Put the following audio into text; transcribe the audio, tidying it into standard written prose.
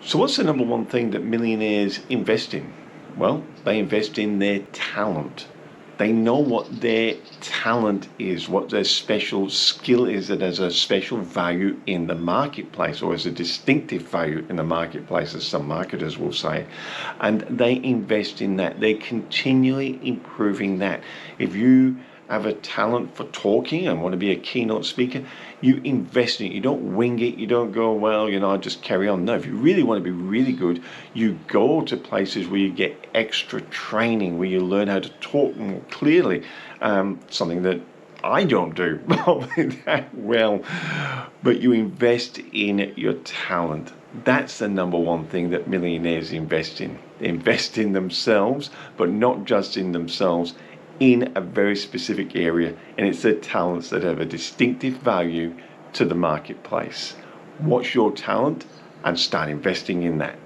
So what's the number one thing that millionaires invest in? Well, they invest in their talent. They know what their talent is, what their special skill is that has a special value in the marketplace, or as a distinctive value in the marketplace, as some marketers will say. And they invest in that. They're continually improving that. If you have a talent for talking and want to be a keynote speaker, you invest in it. You don't wing it. You don't go, well, I just carry on. No, if you really want to be really good, you go to places where you get extra training, where you learn how to talk more clearly. Something that I don't do that well, but you invest in your talent. That's the number one thing that millionaires invest in. They invest in themselves, but not just in themselves, in a very specific area, and it's their talents that have a distinctive value to the marketplace. What's your talent? And start investing in that.